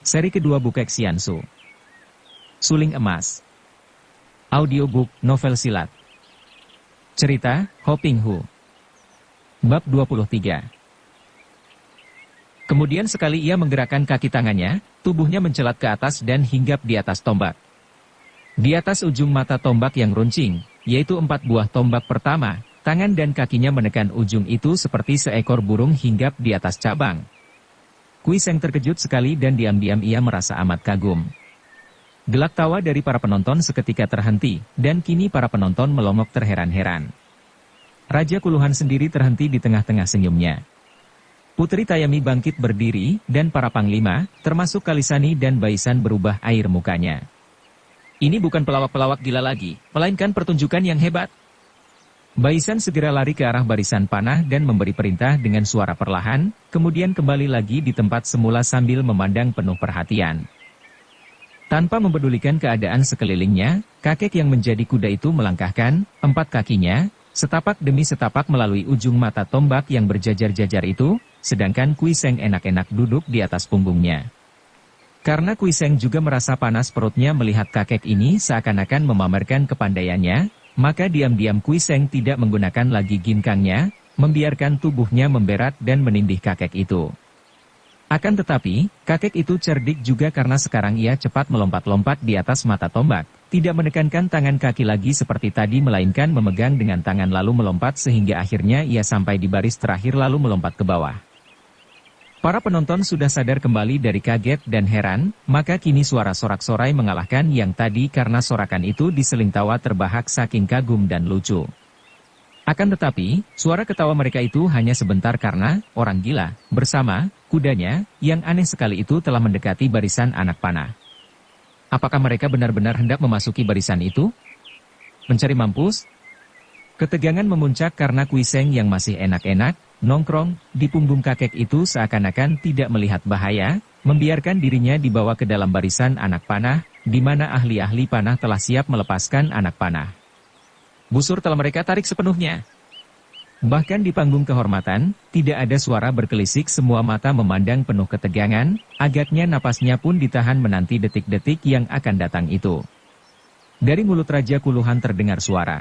Seri kedua buku Xiansu. Suling Emas. Audiobook, novel silat. Cerita, Ho Ping Hu. Bab 23. Kemudian sekali ia menggerakkan kaki tangannya, tubuhnya mencelat ke atas dan hinggap di atas tombak. Di atas ujung mata tombak yang runcing, yaitu 4 buah tombak pertama, tangan dan kakinya menekan ujung itu seperti seekor burung hinggap di atas cabang. Kui Seng terkejut sekali dan diam-diam ia merasa amat kagum. Gelak tawa dari para penonton seketika terhenti, dan kini para penonton melongok terheran-heran. Raja Kuluhan sendiri terhenti di tengah-tengah senyumnya. Putri Tayami bangkit berdiri, dan para panglima, termasuk Kalisani dan Baisan berubah air mukanya. Ini bukan pelawak-pelawak gila lagi, melainkan pertunjukan yang hebat. Baisan segera lari ke arah barisan panah dan memberi perintah dengan suara perlahan, kemudian kembali lagi di tempat semula sambil memandang penuh perhatian. Tanpa mempedulikan keadaan sekelilingnya, kakek yang menjadi kuda itu melangkahkan 4 kakinya, setapak demi setapak melalui ujung mata tombak yang berjajar-jajar itu, sedangkan Kui Seng enak-enak duduk di atas punggungnya. Karena Kui Seng juga merasa panas perutnya melihat kakek ini seakan-akan memamerkan kepandaiannya, maka diam-diam Kui Seng tidak menggunakan lagi ginkangnya, membiarkan tubuhnya memberat dan menindih kakek itu. Akan tetapi, kakek itu cerdik juga karena sekarang ia cepat melompat-lompat di atas mata tombak, tidak menekankan tangan kaki lagi seperti tadi melainkan memegang dengan tangan lalu melompat sehingga akhirnya ia sampai di baris terakhir lalu melompat ke bawah. Para penonton sudah sadar kembali dari kaget dan heran, maka kini suara sorak-sorai mengalahkan yang tadi karena sorakan itu diseling tawa terbahak saking kagum dan lucu. Akan tetapi, suara ketawa mereka itu hanya sebentar karena orang gila, bersama kudanya, yang aneh sekali itu telah mendekati barisan anak panah. Apakah mereka benar-benar hendak memasuki barisan itu? Mencari mampus? Ketegangan memuncak karena Kui Seng yang masih enak-enak, nongkrong, di punggung kakek itu seakan-akan tidak melihat bahaya, membiarkan dirinya dibawa ke dalam barisan anak panah, di mana ahli-ahli panah telah siap melepaskan anak panah. Busur telah mereka tarik sepenuhnya. Bahkan di panggung kehormatan, tidak ada suara berkelisik semua mata memandang penuh ketegangan, agaknya napasnya pun ditahan menanti detik-detik yang akan datang itu. Dari mulut Raja Kuluhan terdengar suara.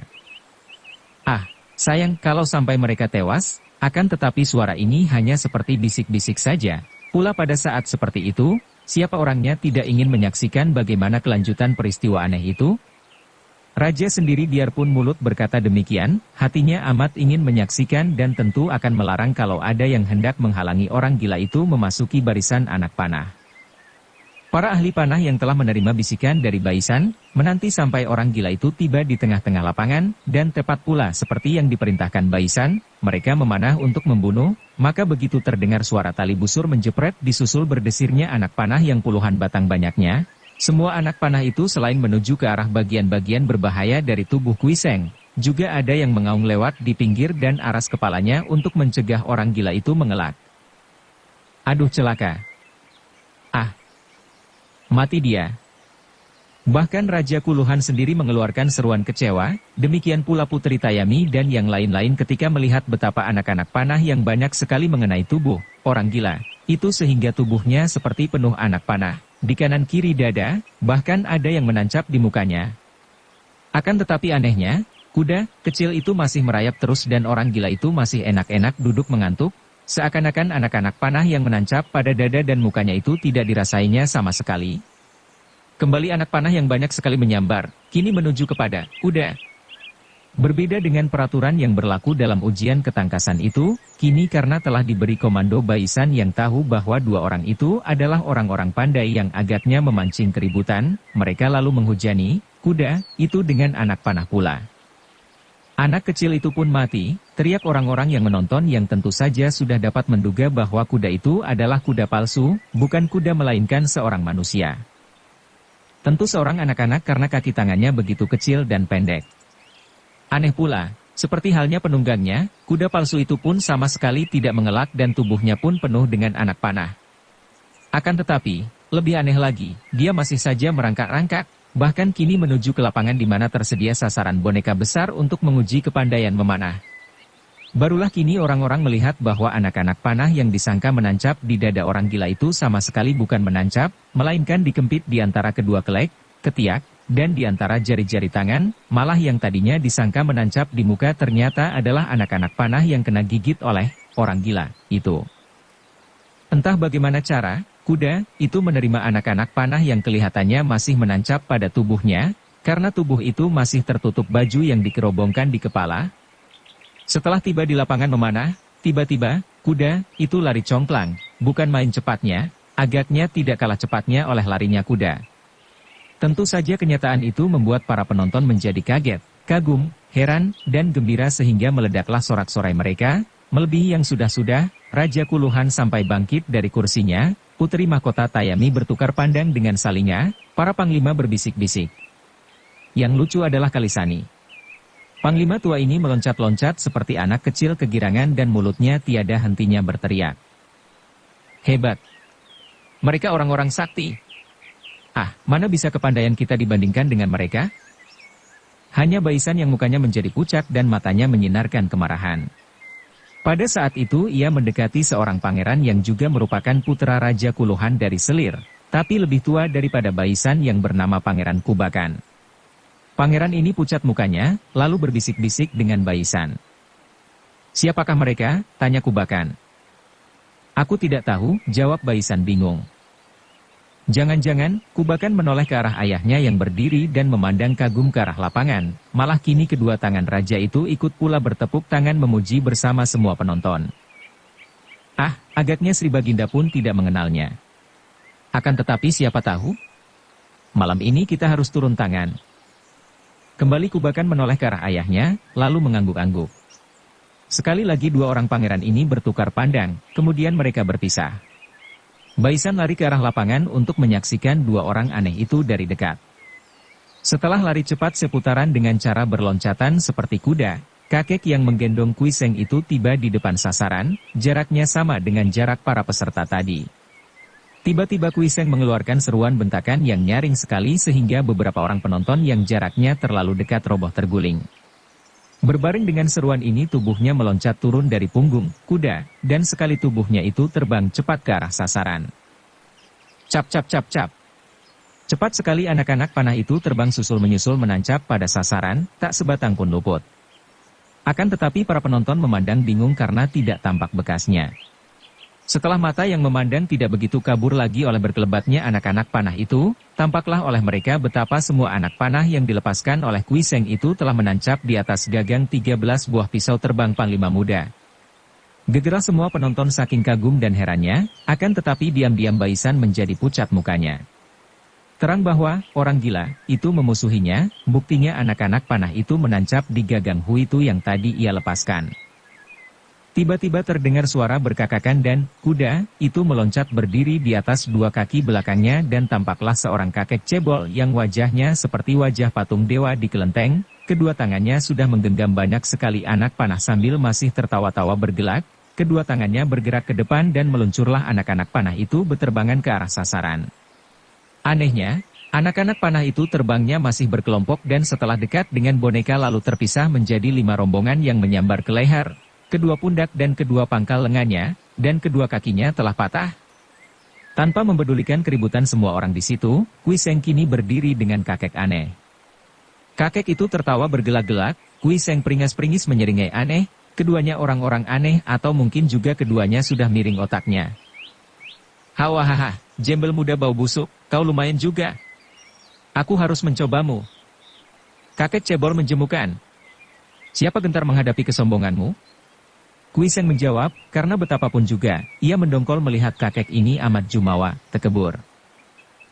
Ah, sayang kalau sampai mereka tewas, akan tetapi suara ini hanya seperti bisik-bisik saja. Pula pada saat seperti itu, siapa orangnya tidak ingin menyaksikan bagaimana kelanjutan peristiwa aneh itu? Raja sendiri biarpun mulut berkata demikian, hatinya amat ingin menyaksikan dan tentu akan melarang kalau ada yang hendak menghalangi orang gila itu memasuki barisan anak panah. Para ahli panah yang telah menerima bisikan dari Baisan, menanti sampai orang gila itu tiba di tengah-tengah lapangan, dan tepat pula seperti yang diperintahkan Baisan, mereka memanah untuk membunuh, maka begitu terdengar suara tali busur menjepret disusul berdesirnya anak panah yang puluhan batang banyaknya, semua anak panah itu selain menuju ke arah bagian-bagian berbahaya dari tubuh Kui Seng, juga ada yang mengaung lewat di pinggir dan aras kepalanya untuk mencegah orang gila itu mengelak. Aduh celaka! Ah! Mati dia. Bahkan Raja Kuluhan sendiri mengeluarkan seruan kecewa, demikian pula Putri Tayami dan yang lain-lain ketika melihat betapa anak-anak panah yang banyak sekali mengenai tubuh orang gila, itu sehingga tubuhnya seperti penuh anak panah, di kanan kiri dada, bahkan ada yang menancap di mukanya. Akan tetapi anehnya, kuda kecil itu masih merayap terus dan orang gila itu masih enak-enak duduk mengantuk, seakan-akan anak-anak panah yang menancap pada dada dan mukanya itu tidak dirasainya sama sekali. Kembali anak panah yang banyak sekali menyambar, kini menuju kepada kuda. Berbeda dengan peraturan yang berlaku dalam ujian ketangkasan itu, kini karena telah diberi komando Baisan yang tahu bahwa 2 orang itu adalah orang-orang pandai yang agaknya memancing keributan, mereka lalu menghujani kuda itu dengan anak panah pula. Anak kecil itu pun mati, teriak orang-orang yang menonton yang tentu saja sudah dapat menduga bahwa kuda itu adalah kuda palsu, bukan kuda melainkan seorang manusia. Tentu seorang anak-anak karena kaki tangannya begitu kecil dan pendek. Aneh pula, seperti halnya penunggangnya, kuda palsu itu pun sama sekali tidak mengelak dan tubuhnya pun penuh dengan anak panah. Akan tetapi, lebih aneh lagi, dia masih saja merangkak-rangkak. Bahkan kini menuju ke lapangan di mana tersedia sasaran boneka besar untuk menguji kepandaian memanah. Barulah kini orang-orang melihat bahwa anak-anak panah yang disangka menancap di dada orang gila itu sama sekali bukan menancap, melainkan dikempit di antara kedua kelek, ketiak, dan di antara jari-jari tangan, malah yang tadinya disangka menancap di muka ternyata adalah anak-anak panah yang kena gigit oleh orang gila itu. Entah bagaimana cara, kuda itu menerima anak-anak panah yang kelihatannya masih menancap pada tubuhnya, karena tubuh itu masih tertutup baju yang dikerobongkan di kepala. Setelah tiba di lapangan memanah, tiba-tiba, kuda itu lari congklang, bukan main cepatnya, agaknya tidak kalah cepatnya oleh larinya kuda. Tentu saja kenyataan itu membuat para penonton menjadi kaget, kagum, heran, dan gembira sehingga meledaklah sorak-sorai mereka, melebihi yang sudah-sudah, Raja Kuluhan sampai bangkit dari kursinya, Putri Mahkota Tayami bertukar pandang dengan Salinga, para panglima berbisik-bisik. Yang lucu adalah Kalisani. Panglima tua ini meloncat-loncat seperti anak kecil kegirangan dan mulutnya tiada hentinya berteriak. Hebat! Mereka orang-orang sakti. Ah, mana bisa kepandaian kita dibandingkan dengan mereka? Hanya Baisan yang mukanya menjadi pucat dan matanya menyinarkan kemarahan. Pada saat itu ia mendekati seorang pangeran yang juga merupakan putra Raja Kuluhan dari Selir, tapi lebih tua daripada Baisan yang bernama Pangeran Kubakan. Pangeran ini pucat mukanya, lalu berbisik-bisik dengan Baisan. Siapakah mereka? Tanya Kubakan. Aku tidak tahu, jawab Baisan bingung. Jangan-jangan, Kubakan menoleh ke arah ayahnya yang berdiri dan memandang kagum ke arah lapangan, malah kini kedua tangan raja itu ikut pula bertepuk tangan memuji bersama semua penonton. Ah, agaknya Sri Baginda pun tidak mengenalnya. Akan tetapi siapa tahu? Malam ini kita harus turun tangan. Kembali Kubakan menoleh ke arah ayahnya, lalu mengangguk-angguk. Sekali lagi dua orang pangeran ini bertukar pandang, kemudian mereka berpisah. Baisan lari ke arah lapangan untuk menyaksikan dua orang aneh itu dari dekat. Setelah lari cepat seputaran dengan cara berloncatan seperti kuda, kakek yang menggendong Kuiseng itu tiba di depan sasaran, jaraknya sama dengan jarak para peserta tadi. Tiba-tiba Kuiseng mengeluarkan seruan bentakan yang nyaring sekali sehingga beberapa orang penonton yang jaraknya terlalu dekat roboh terguling. Berbaring dengan seruan ini tubuhnya meloncat turun dari punggung kuda, dan sekali tubuhnya itu terbang cepat ke arah sasaran. Cap cap cap cap. Cepat sekali anak-anak panah itu terbang susul-menyusul menancap pada sasaran, tak sebatang pun luput. Akan tetapi para penonton memandang bingung karena tidak tampak bekasnya. Setelah mata yang memandang tidak begitu kabur lagi oleh berkelebatnya anak-anak panah itu, tampaklah oleh mereka betapa semua anak panah yang dilepaskan oleh Kuiseng itu telah menancap di atas gagang 13 buah pisau terbang panglima muda. Gegera semua penonton saking kagum dan herannya, akan tetapi diam-diam Baisan menjadi pucat mukanya. Terang bahwa orang gila itu memusuhinya, buktinya anak-anak panah itu menancap di gagang Huitu yang tadi ia lepaskan. Tiba-tiba terdengar suara berkakakan dan kuda itu meloncat berdiri di atas dua kaki belakangnya dan tampaklah seorang kakek cebol yang wajahnya seperti wajah patung dewa di kelenteng, kedua tangannya sudah menggenggam banyak sekali anak panah sambil masih tertawa-tawa bergelak, kedua tangannya bergerak ke depan dan meluncurlah anak-anak panah itu berterbangan ke arah sasaran. Anehnya, anak-anak panah itu terbangnya masih berkelompok dan setelah dekat dengan boneka lalu terpisah menjadi 5 rombongan yang menyambar ke leher. Kedua pundak dan kedua pangkal lengannya, dan kedua kakinya telah patah. Tanpa mempedulikan keributan semua orang di situ, Kuiseng kini berdiri dengan kakek aneh. Kakek itu tertawa bergelak-gelak, Kuiseng peringas-peringis menyeringai aneh, keduanya orang-orang aneh atau mungkin juga keduanya sudah miring otaknya. Hahaha, jembel muda bau busuk, kau lumayan juga. Aku harus mencobamu. Kakek cebol menjemukan. Siapa gentar menghadapi kesombonganmu? Kuiseng menjawab, karena betapapun juga, ia mendongkol melihat kakek ini amat jumawa, tekebur.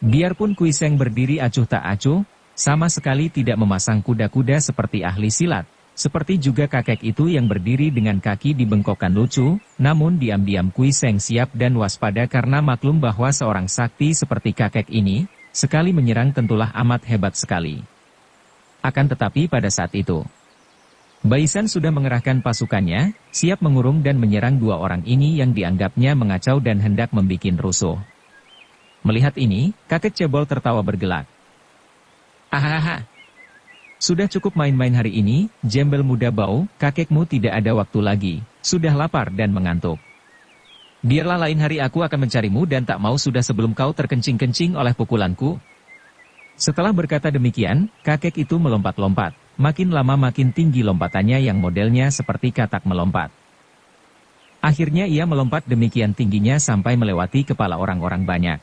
Biarpun Kuiseng berdiri acuh tak acuh, sama sekali tidak memasang kuda-kuda seperti ahli silat, seperti juga kakek itu yang berdiri dengan kaki dibengkokkan lucu, namun diam-diam Kuiseng siap dan waspada karena maklum bahwa seorang sakti seperti kakek ini, sekali menyerang tentulah amat hebat sekali. Akan tetapi pada saat itu, Baisan sudah mengerahkan pasukannya, siap mengurung dan menyerang dua orang ini yang dianggapnya mengacau dan hendak membikin rusuh. Melihat ini, kakek cebol tertawa bergelak. Ahaha. Sudah cukup main-main hari ini, Jembel muda bau, kakekmu tidak ada waktu lagi, sudah lapar dan mengantuk. Biarlah lain hari aku akan mencarimu dan tak mau sudah sebelum kau terkencing-kencing oleh pukulanku. Setelah berkata demikian, kakek itu melompat-lompat, makin lama makin tinggi lompatannya yang modelnya seperti katak melompat. Akhirnya ia melompat demikian tingginya sampai melewati kepala orang-orang banyak.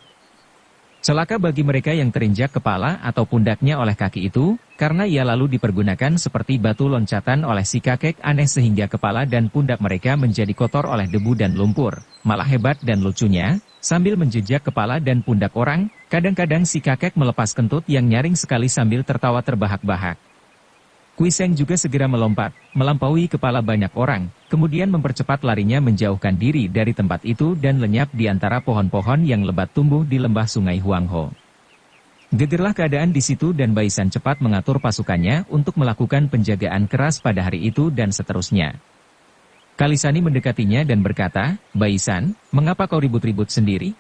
Celaka bagi mereka yang terinjak kepala atau pundaknya oleh kaki itu, karena ia lalu dipergunakan seperti batu loncatan oleh si kakek aneh sehingga kepala dan pundak mereka menjadi kotor oleh debu dan lumpur. Malah hebat dan lucunya, sambil menjejak kepala dan pundak orang, kadang-kadang si kakek melepas kentut yang nyaring sekali sambil tertawa terbahak-bahak. Kuiseng juga segera melompat, melampaui kepala banyak orang, kemudian mempercepat larinya menjauhkan diri dari tempat itu dan lenyap di antara pohon-pohon yang lebat tumbuh di lembah sungai Huangho. Gegerlah keadaan di situ dan Baisan cepat mengatur pasukannya untuk melakukan penjagaan keras pada hari itu dan seterusnya. Kalisani mendekatinya dan berkata, "Baisan, mengapa kau ribut-ribut sendiri?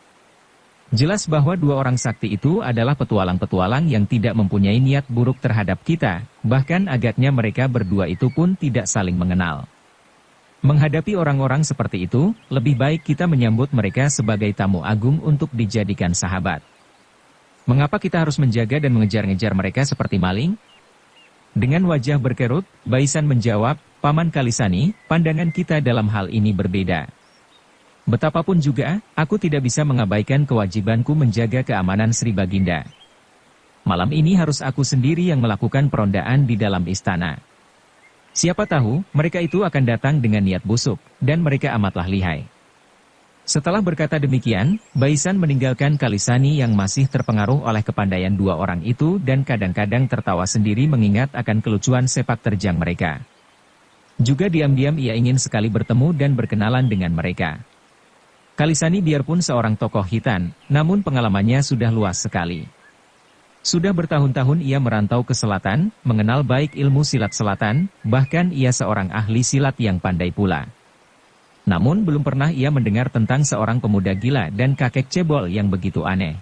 Jelas bahwa dua orang sakti itu adalah petualang-petualang yang tidak mempunyai niat buruk terhadap kita, bahkan agaknya mereka berdua itu pun tidak saling mengenal. Menghadapi orang-orang seperti itu, lebih baik kita menyambut mereka sebagai tamu agung untuk dijadikan sahabat. Mengapa kita harus menjaga dan mengejar-ngejar mereka seperti maling?" Dengan wajah berkerut, Baisan menjawab, "Paman Kalisani, pandangan kita dalam hal ini berbeda. Betapapun juga, aku tidak bisa mengabaikan kewajibanku menjaga keamanan Sri Baginda. Malam ini harus aku sendiri yang melakukan perondaan di dalam istana. Siapa tahu, mereka itu akan datang dengan niat busuk, dan mereka amatlah lihai." Setelah berkata demikian, Baisan meninggalkan Kalisani yang masih terpengaruh oleh kepandaian dua orang itu dan kadang-kadang tertawa sendiri mengingat akan kelucuan sepak terjang mereka. Juga diam-diam ia ingin sekali bertemu dan berkenalan dengan mereka. Kalisani biarpun seorang tokoh hitan, namun pengalamannya sudah luas sekali. Sudah bertahun-tahun ia merantau ke selatan, mengenal baik ilmu silat selatan, bahkan ia seorang ahli silat yang pandai pula. Namun belum pernah ia mendengar tentang seorang pemuda gila dan kakek cebol yang begitu aneh.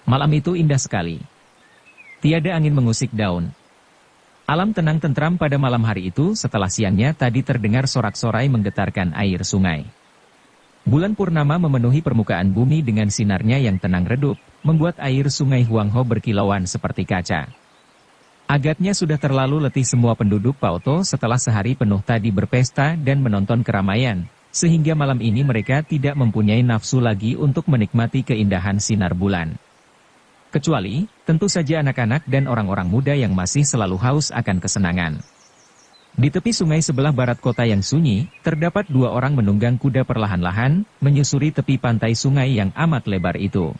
Malam itu indah sekali. Tiada angin mengusik daun. Alam tenang tentram pada malam hari itu setelah siangnya tadi terdengar sorak-sorai menggetarkan air sungai. Bulan purnama memenuhi permukaan bumi dengan sinarnya yang tenang redup, membuat air sungai Huangho berkilauan seperti kaca. Agaknya sudah terlalu letih semua penduduk Paoto setelah sehari penuh tadi berpesta dan menonton keramaian, sehingga malam ini mereka tidak mempunyai nafsu lagi untuk menikmati keindahan sinar bulan. Kecuali, tentu saja anak-anak dan orang-orang muda yang masih selalu haus akan kesenangan. Di tepi sungai sebelah barat kota yang sunyi, terdapat dua orang menunggang kuda perlahan-lahan, menyusuri tepi pantai sungai yang amat lebar itu.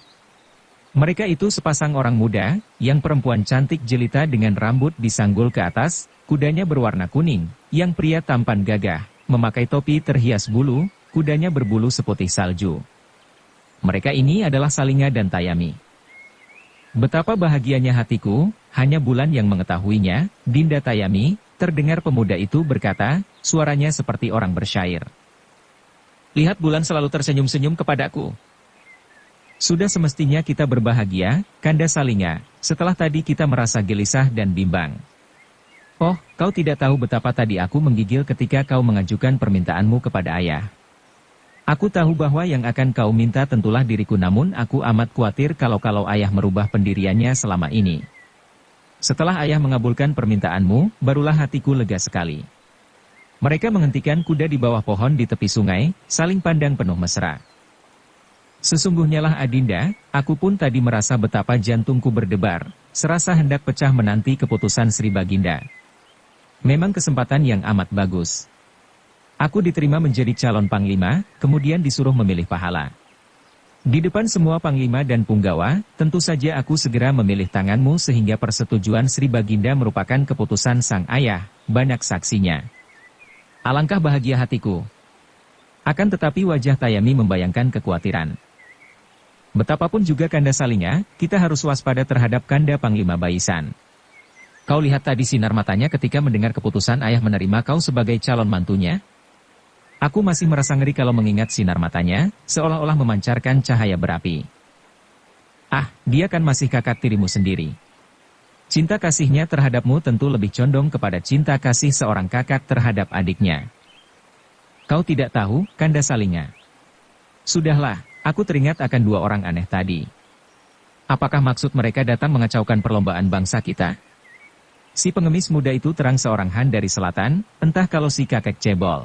Mereka itu sepasang orang muda, yang perempuan cantik jelita dengan rambut disanggul ke atas, kudanya berwarna kuning, yang pria tampan gagah, memakai topi terhias bulu, kudanya berbulu seputih salju. Mereka ini adalah Salinga dan Tayami. Betapa bahagianya hatiku, hanya bulan yang mengetahuinya, Dinda Tayami. Terdengar pemuda itu berkata, suaranya seperti orang bersyair. "Lihat bulan selalu tersenyum-senyum kepadaku. Sudah semestinya kita berbahagia, Kanda Salinga, setelah tadi kita merasa gelisah dan bimbang. Oh, kau tidak tahu betapa tadi aku menggigil ketika kau mengajukan permintaanmu kepada ayah. Aku tahu bahwa yang akan kau minta tentulah diriku namun aku amat khawatir kalau ayah merubah pendiriannya selama ini. Setelah ayah mengabulkan permintaanmu, barulah hatiku lega sekali." Mereka menghentikan kuda di bawah pohon di tepi sungai, saling pandang penuh mesra. "Sesungguhnya lah Adinda, aku pun tadi merasa betapa jantungku berdebar, serasa hendak pecah menanti keputusan Sri Baginda. Memang kesempatan yang amat bagus. Aku diterima menjadi calon panglima, kemudian disuruh memilih pahala. Di depan semua panglima dan punggawa, tentu saja aku segera memilih tanganmu sehingga persetujuan Sri Baginda merupakan keputusan sang ayah, banyak saksinya. Alangkah bahagia hatiku." Akan tetapi wajah Tayami membayangkan kekhawatiran. "Betapapun juga Kanda Salinga, kita harus waspada terhadap Kanda Panglima Baisan. Kau lihat tadi sinar matanya ketika mendengar keputusan ayah menerima kau sebagai calon mantunya? Aku masih merasa ngeri kalau mengingat sinar matanya, seolah-olah memancarkan cahaya berapi. Ah, dia kan masih kakak tirimu sendiri. Cinta kasihnya terhadapmu tentu lebih condong kepada cinta kasih seorang kakak terhadap adiknya. Kau tidak tahu, Kanda Salinga. Sudahlah, aku teringat akan dua orang aneh tadi. Apakah maksud mereka datang mengacaukan perlombaan bangsa kita? Si pengemis muda itu terang seorang Han dari selatan, entah kalau si kakek cebol.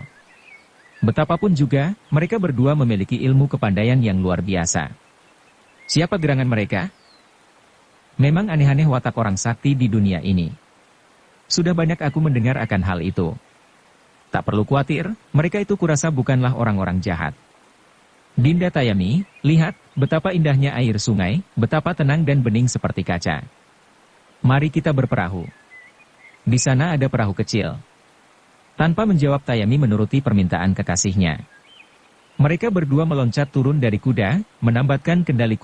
Betapapun juga, mereka berdua memiliki ilmu kepandaian yang luar biasa. Siapa gerangan mereka? Memang aneh-aneh watak orang sakti di dunia ini. Sudah banyak aku mendengar akan hal itu. Tak perlu khawatir, mereka itu kurasa bukanlah orang-orang jahat. Dinda Tayami, lihat, betapa indahnya air sungai, betapa tenang dan bening seperti kaca. Mari kita berperahu. Di sana ada perahu kecil. Tanpa menjawab Tayami menuruti permintaan kekasihnya. Mereka berdua meloncat turun dari kuda, menambatkan kendali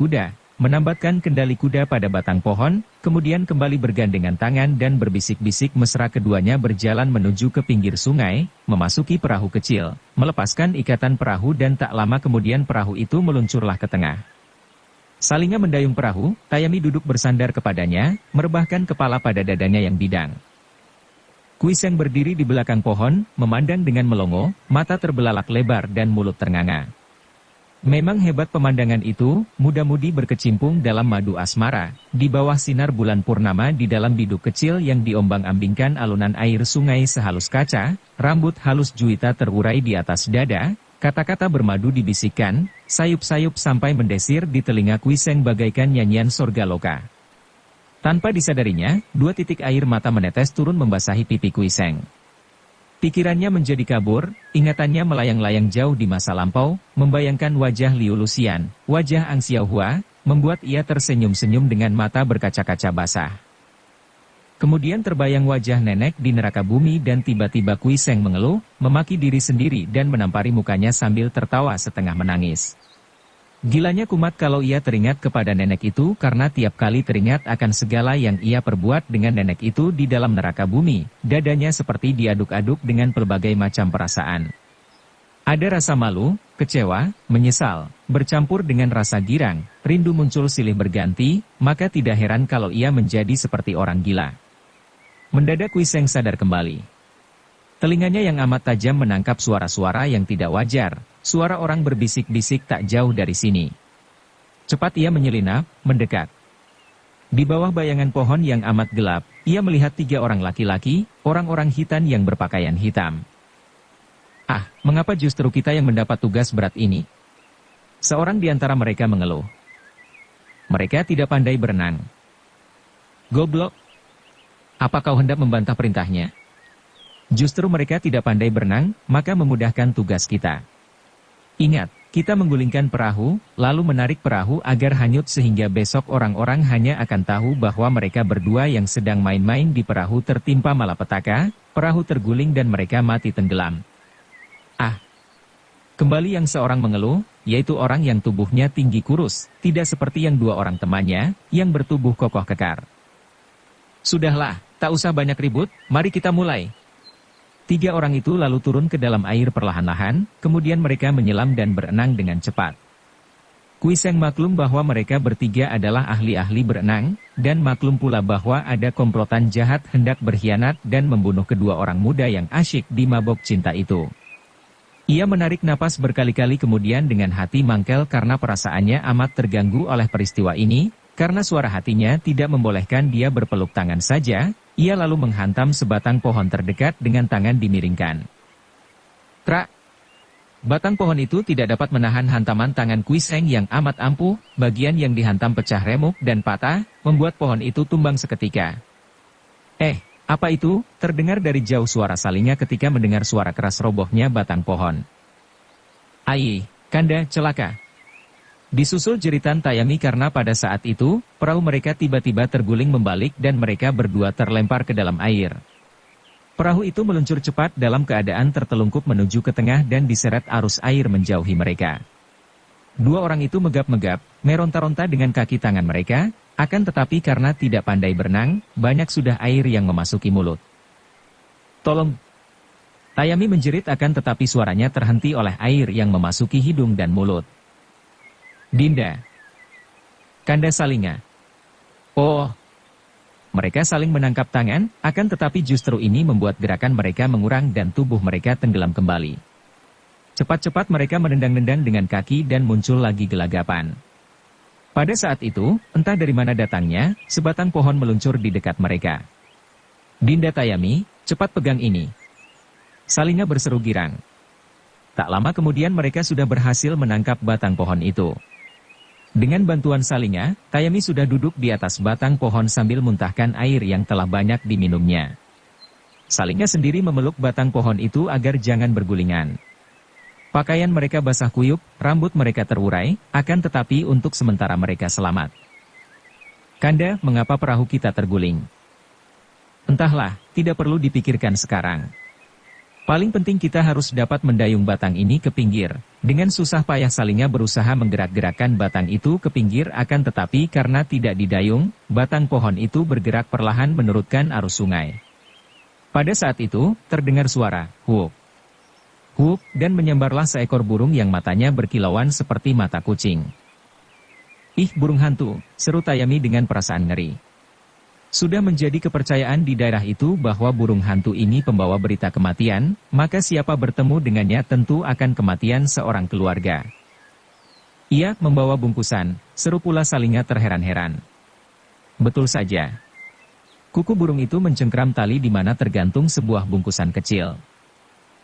kuda pada batang pohon, kemudian kembali bergandengan tangan dan berbisik-bisik mesra keduanya berjalan menuju ke pinggir sungai, memasuki perahu kecil, melepaskan ikatan perahu dan tak lama kemudian perahu itu meluncurlah ke tengah. Salinga mendayung perahu, Tayami duduk bersandar kepadanya, merebahkan kepala pada dadanya yang bidang. Kuiseng berdiri di belakang pohon, memandang dengan melongo, mata terbelalak lebar dan mulut ternganga. Memang hebat pemandangan itu, muda-mudi berkecimpung dalam madu asmara, di bawah sinar bulan purnama di dalam biduk kecil yang diombang-ambingkan alunan air sungai sehalus kaca, rambut halus Juwita terurai di atas dada, kata-kata bermadu dibisikkan, sayup-sayup sampai mendesir di telinga Kuiseng bagaikan nyanyian sorga loka. Tanpa disadarinya, dua titik air mata menetes turun membasahi pipi Kuiseng. Pikirannya menjadi kabur, ingatannya melayang-layang jauh di masa lampau, membayangkan wajah Liu Luxian, wajah Ang Xiaohua, membuat ia tersenyum-senyum dengan mata berkaca-kaca basah. Kemudian terbayang wajah nenek di neraka bumi dan tiba-tiba Kuiseng mengeluh, memaki diri sendiri dan menampari mukanya sambil tertawa setengah menangis. Gilanya kumat kalau ia teringat kepada nenek itu karena tiap kali teringat akan segala yang ia perbuat dengan nenek itu di dalam neraka bumi, dadanya seperti diaduk-aduk dengan pelbagai macam perasaan. Ada rasa malu, kecewa, menyesal, bercampur dengan rasa girang, rindu muncul silih berganti, maka tidak heran kalau ia menjadi seperti orang gila. Mendadak Kuiseng sadar kembali. Telinganya yang amat tajam menangkap suara-suara yang tidak wajar. Suara orang berbisik-bisik tak jauh dari sini. Cepat ia menyelinap, mendekat. Di bawah bayangan pohon yang amat gelap, ia melihat 3 orang laki-laki, orang-orang hitam yang berpakaian hitam. Ah, mengapa justru kita yang mendapat tugas berat ini? Seorang di antara mereka mengeluh. Mereka tidak pandai berenang. Goblok! Apa kau hendak membantah perintahnya? Justru mereka tidak pandai berenang, maka memudahkan tugas kita. Ingat, kita menggulingkan perahu, lalu menarik perahu agar hanyut sehingga besok orang-orang hanya akan tahu bahwa mereka berdua yang sedang main-main di perahu tertimpa malapetaka, perahu terguling dan mereka mati tenggelam. Ah! Kembali yang seorang mengeluh, yaitu orang yang tubuhnya tinggi kurus, tidak seperti yang 2 orang temannya, yang bertubuh kokoh kekar. Sudahlah, tak usah banyak ribut, mari kita mulai. 3 orang itu lalu turun ke dalam air perlahan-lahan, kemudian mereka menyelam dan berenang dengan cepat. Kuiseng maklum bahwa mereka bertiga adalah ahli-ahli berenang, dan maklum pula bahwa ada komplotan jahat hendak berkhianat dan membunuh kedua orang muda yang asyik di mabok cinta itu. Ia menarik napas berkali-kali kemudian dengan hati mangkel karena perasaannya amat terganggu oleh peristiwa ini, karena suara hatinya tidak membolehkan dia berpeluk tangan saja. Ia lalu menghantam sebatang pohon terdekat dengan tangan dimiringkan. Trak! Batang pohon itu tidak dapat menahan hantaman tangan Kuiseng yang amat ampuh, bagian yang dihantam pecah remuk dan patah, membuat pohon itu tumbang seketika. Apa itu? Terdengar dari jauh suara Salinga ketika mendengar suara keras robohnya batang pohon. Ai, Kanda, celaka! Disusul jeritan Tayami karena pada saat itu, perahu mereka tiba-tiba terguling membalik dan mereka berdua terlempar ke dalam air. Perahu itu meluncur cepat dalam keadaan tertelungkup menuju ke tengah dan diseret arus air menjauhi mereka. 2 orang itu megap-megap, meronta-ronta dengan kaki tangan mereka, akan tetapi karena tidak pandai berenang, banyak sudah air yang memasuki mulut. Tolong! Tayami menjerit akan tetapi suaranya terhenti oleh air yang memasuki hidung dan mulut. Dinda. Kanda Salinga. Oh. Mereka saling menangkap tangan, akan tetapi justru ini membuat gerakan mereka mengurang dan tubuh mereka tenggelam kembali. Cepat-cepat mereka menendang-nendang dengan kaki dan muncul lagi gelagapan. Pada saat itu, entah dari mana datangnya, sebatang pohon meluncur di dekat mereka. "Dinda Tayami, cepat pegang ini!" Salinga berseru girang. Tak lama kemudian mereka sudah berhasil menangkap batang pohon itu. Dengan bantuan Salinga, Tayami sudah duduk di atas batang pohon sambil muntahkan air yang telah banyak diminumnya. Salinga sendiri memeluk batang pohon itu agar jangan bergulingan. Pakaian mereka basah kuyup, rambut mereka terurai, akan tetapi untuk sementara mereka selamat. "Kanda, mengapa perahu kita terguling?" "Entahlah, tidak perlu dipikirkan sekarang. Paling penting kita harus dapat mendayung batang ini ke pinggir." Dengan susah payah Salinga berusaha menggerak-gerakkan batang itu ke pinggir, akan tetapi karena tidak didayung, batang pohon itu bergerak perlahan menurutkan arus sungai. Pada saat itu, terdengar suara, "Hup! Hup!" dan menyambarlah seekor burung yang matanya berkilauan seperti mata kucing. "Ih, burung hantu!" seru Tayami dengan perasaan ngeri. Sudah menjadi kepercayaan di daerah itu bahwa burung hantu ini pembawa berita kematian, maka siapa bertemu dengannya tentu akan kematian seorang keluarga. "Ia membawa bungkusan," seru pula Salinga terheran-heran. Betul saja. Kuku burung itu mencengkram tali di mana tergantung sebuah bungkusan kecil.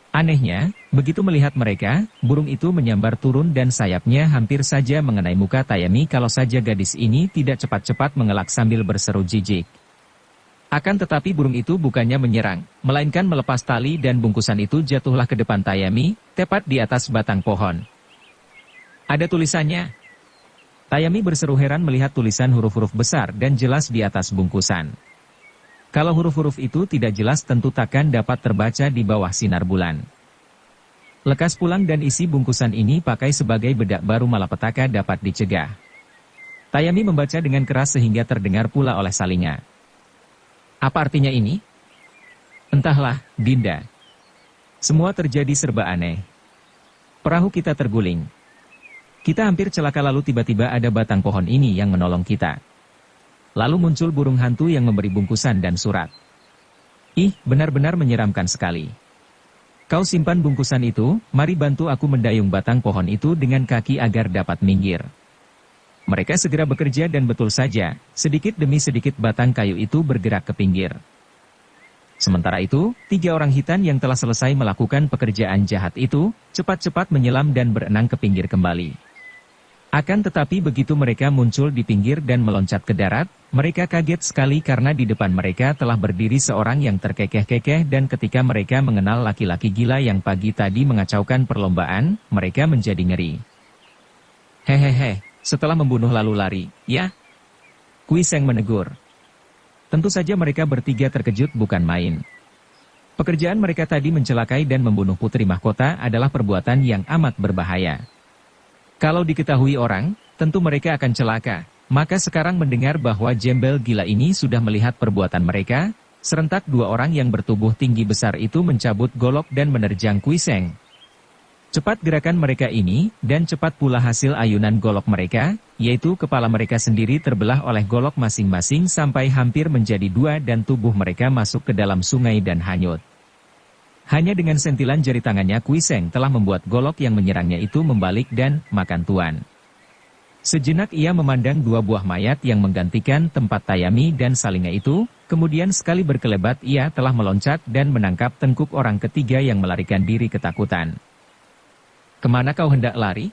Anehnya, begitu melihat mereka, burung itu menyambar turun dan sayapnya hampir saja mengenai muka Tayami kalau saja gadis ini tidak cepat-cepat mengelak sambil berseru jijik. Akan tetapi burung itu bukannya menyerang, melainkan melepas tali dan bungkusan itu jatuhlah ke depan Tayami, tepat di atas batang pohon. Ada tulisannya. Tayami berseru heran melihat tulisan huruf-huruf besar dan jelas di atas bungkusan. Kalau huruf-huruf itu tidak jelas tentu takkan dapat terbaca di bawah sinar bulan. Lekas pulang dan isi bungkusan ini pakai sebagai bedak baru malapetaka dapat dicegah. Tayami membaca dengan keras sehingga terdengar pula oleh Salinga. "Apa artinya ini?" "Entahlah, Dinda. Semua terjadi serba aneh. Perahu kita terguling. Kita hampir celaka lalu tiba-tiba ada batang pohon ini yang menolong kita. Lalu muncul burung hantu yang memberi bungkusan dan surat. Ih, benar-benar menyeramkan sekali. Kau simpan bungkusan itu, mari bantu aku mendayung batang pohon itu dengan kaki agar dapat minggir." Mereka segera bekerja dan betul saja, sedikit demi sedikit batang kayu itu bergerak ke pinggir. Sementara itu, 3 orang hitan yang telah selesai melakukan pekerjaan jahat itu, cepat-cepat menyelam dan berenang ke pinggir kembali. Akan tetapi begitu mereka muncul di pinggir dan meloncat ke darat, mereka kaget sekali karena di depan mereka telah berdiri seorang yang terkekeh-kekeh dan ketika mereka mengenal laki-laki gila yang pagi tadi mengacaukan perlombaan, mereka menjadi ngeri. "Hehehe, setelah membunuh lalu lari, ya?" Kui Seng menegur. Tentu saja mereka bertiga terkejut bukan main. Pekerjaan mereka tadi mencelakai dan membunuh putri mahkota adalah perbuatan yang amat berbahaya. Kalau diketahui orang, tentu mereka akan celaka. Maka sekarang mendengar bahwa jembel gila ini sudah melihat perbuatan mereka, serentak 2 orang yang bertubuh tinggi besar itu mencabut golok dan menerjang Kui Seng. Cepat gerakan mereka ini, dan cepat pula hasil ayunan golok mereka, yaitu kepala mereka sendiri terbelah oleh golok masing-masing sampai hampir menjadi 2 dan tubuh mereka masuk ke dalam sungai dan hanyut. Hanya dengan sentilan jari tangannya Kui Seng telah membuat golok yang menyerangnya itu membalik dan makan tuan. Sejenak ia memandang 2 buah mayat yang menggantikan tempat Tayami dan Salinga itu, kemudian sekali berkelebat ia telah meloncat dan menangkap tengkuk orang ketiga yang melarikan diri ketakutan. "Kemana kau hendak lari?"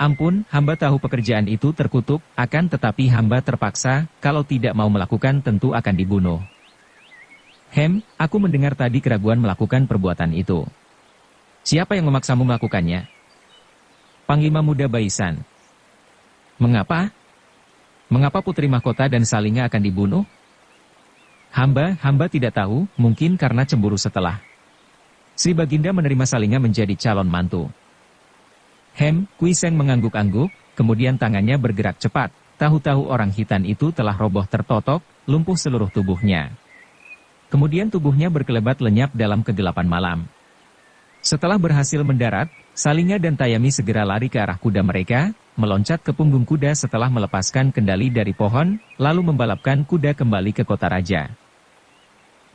Ampun, hamba tahu pekerjaan itu terkutuk, akan tetapi hamba terpaksa, kalau tidak mau melakukan tentu akan dibunuh." Aku mendengar tadi keraguan melakukan perbuatan itu. Siapa yang memaksamu melakukannya?" "Panglima muda Baisan." "Mengapa? Mengapa putri mahkota dan Salinga akan dibunuh?" Hamba tidak tahu, mungkin karena cemburu setelah Sri Baginda menerima Salinga menjadi calon mantu." Kui Seng mengangguk-angguk, kemudian tangannya bergerak cepat, tahu-tahu orang hitan itu telah roboh tertotok, lumpuh seluruh tubuhnya. Kemudian tubuhnya berkelebat lenyap dalam kegelapan malam. Setelah berhasil mendarat, Salinga dan Tayami segera lari ke arah kuda mereka, meloncat ke punggung kuda setelah melepaskan kendali dari pohon, lalu membalapkan kuda kembali ke kota raja.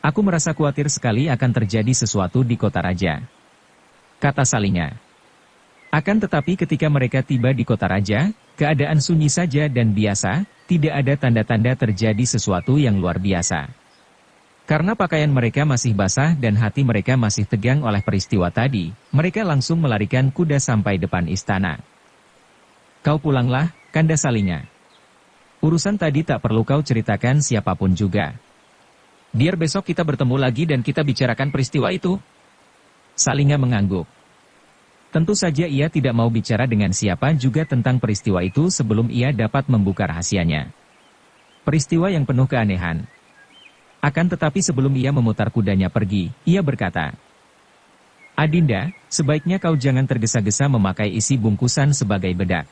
Aku merasa khawatir sekali akan terjadi sesuatu di kota raja, kata Salinga. Akan tetapi ketika mereka tiba di kota raja, keadaan sunyi saja dan biasa, tidak ada tanda-tanda terjadi sesuatu yang luar biasa. Karena pakaian mereka masih basah dan hati mereka masih tegang oleh peristiwa tadi, mereka langsung melarikan kuda sampai depan istana. Kau pulanglah, Kanda Salinga. Urusan tadi tak perlu kau ceritakan siapapun juga. Biar besok kita bertemu lagi dan kita bicarakan peristiwa itu. Salinga mengangguk. Tentu saja ia tidak mau bicara dengan siapa juga tentang peristiwa itu sebelum ia dapat membuka rahasianya. Peristiwa yang penuh keanehan. Akan tetapi sebelum ia memutar kudanya pergi, ia berkata, Adinda, sebaiknya kau jangan tergesa-gesa memakai isi bungkusan sebagai bedak.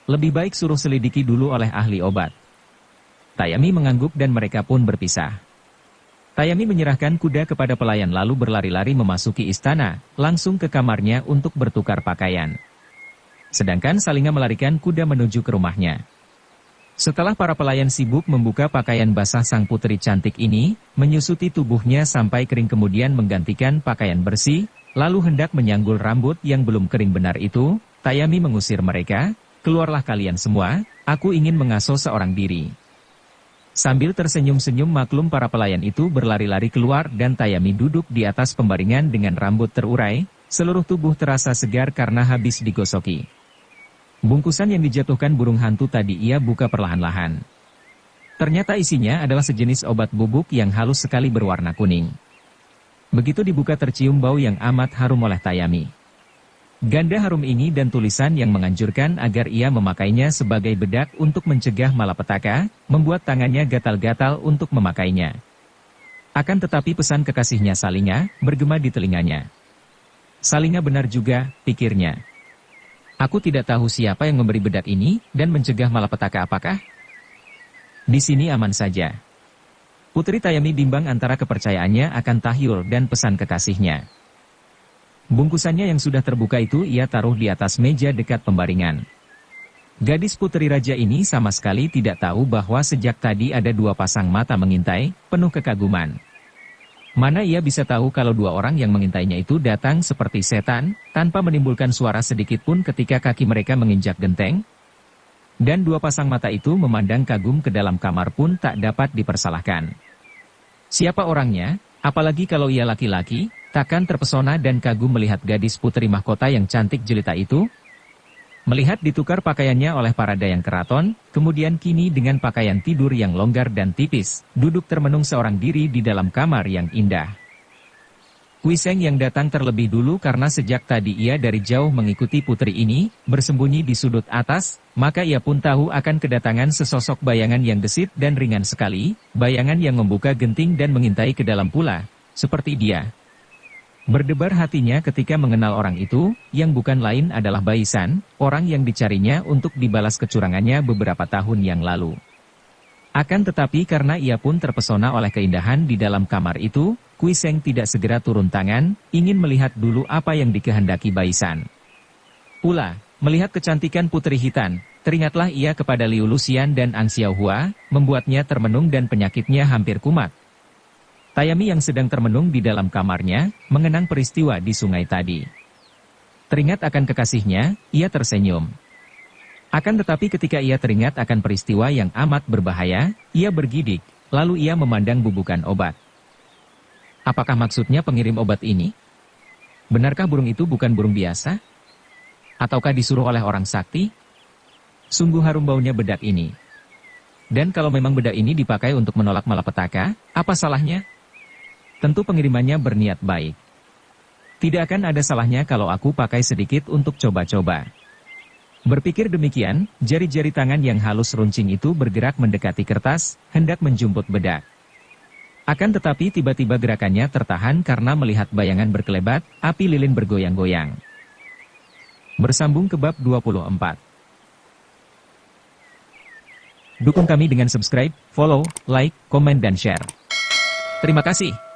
Lebih baik suruh selidiki dulu oleh ahli obat. Tayami mengangguk dan mereka pun berpisah. Tayami menyerahkan kuda kepada pelayan lalu berlari-lari memasuki istana, langsung ke kamarnya untuk bertukar pakaian. Sedangkan Salinga melarikan kuda menuju ke rumahnya. Setelah para pelayan sibuk membuka pakaian basah sang putri cantik ini, menyusuti tubuhnya sampai kering kemudian menggantikan pakaian bersih, lalu hendak menyanggul rambut yang belum kering benar itu, Tayami mengusir mereka, keluarlah kalian semua, aku ingin mengasuh seorang diri. Sambil tersenyum-senyum maklum para pelayan itu berlari-lari keluar dan Tayami duduk di atas pembaringan dengan rambut terurai, seluruh tubuh terasa segar karena habis digosoki. Bungkusan yang dijatuhkan burung hantu tadi ia buka perlahan-lahan. Ternyata isinya adalah sejenis obat bubuk yang halus sekali berwarna kuning. Begitu dibuka tercium bau yang amat harum oleh Tayami. Ganda harum ini dan tulisan yang menganjurkan agar ia memakainya sebagai bedak untuk mencegah malapetaka, membuat tangannya gatal-gatal untuk memakainya. Akan tetapi pesan kekasihnya Salinga, bergema di telinganya. Salinga benar juga, pikirnya. Aku tidak tahu siapa yang memberi bedak ini, dan mencegah malapetaka apakah? Di sini aman saja. Putri Tayami bimbang antara kepercayaannya akan Tahyul dan pesan kekasihnya. Bungkusannya yang sudah terbuka itu ia taruh di atas meja dekat pembaringan. Gadis putri raja ini sama sekali tidak tahu bahwa sejak tadi ada dua pasang mata mengintai, penuh kekaguman. Mana ia bisa tahu kalau dua orang yang mengintainya itu datang seperti setan, tanpa menimbulkan suara sedikit pun ketika kaki mereka menginjak genteng? Dan dua pasang mata itu memandang kagum ke dalam kamar pun tak dapat dipersalahkan. Siapa orangnya, apalagi kalau ia laki-laki, takkan terpesona dan kagum melihat gadis putri mahkota yang cantik jelita itu? Melihat ditukar pakaiannya oleh para dayang keraton, kemudian kini dengan pakaian tidur yang longgar dan tipis, duduk termenung seorang diri di dalam kamar yang indah. Kuiseng yang datang terlebih dulu karena sejak tadi ia dari jauh mengikuti putri ini, bersembunyi di sudut atas, maka ia pun tahu akan kedatangan sesosok bayangan yang gesit dan ringan sekali, bayangan yang membuka genting dan mengintai ke dalam pula, seperti dia. Berdebar hatinya ketika mengenal orang itu, yang bukan lain adalah Baisan, orang yang dicarinya untuk dibalas kecurangannya beberapa tahun yang lalu. Akan tetapi karena ia pun terpesona oleh keindahan di dalam kamar itu, Kuiseng tidak segera turun tangan, ingin melihat dulu apa yang dikehendaki Baisan. Pula, melihat kecantikan Putri Hitan, teringatlah ia kepada Liu Luxian dan Ang Xiaohua, membuatnya termenung dan penyakitnya hampir kumat. Tayami yang sedang termenung di dalam kamarnya, mengenang peristiwa di sungai tadi. Teringat akan kekasihnya, ia tersenyum. Akan tetapi ketika ia teringat akan peristiwa yang amat berbahaya, ia bergidik, lalu ia memandang bubukan obat. Apakah maksudnya pengirim obat ini? Benarkah burung itu bukan burung biasa? Ataukah disuruh oleh orang sakti? Sungguh harum baunya bedak ini. Dan kalau memang bedak ini dipakai untuk menolak malapetaka, apa salahnya? Tentu pengirimannya berniat baik. Tidak akan ada salahnya kalau aku pakai sedikit untuk coba-coba. Berpikir demikian, jari-jari tangan yang halus runcing itu bergerak mendekati kertas, hendak menjumput bedak. Akan tetapi tiba-tiba gerakannya tertahan karena melihat bayangan berkelebat, api lilin bergoyang-goyang. Bersambung ke bab 24. Dukung kami dengan subscribe, follow, like, komen dan share. Terima kasih.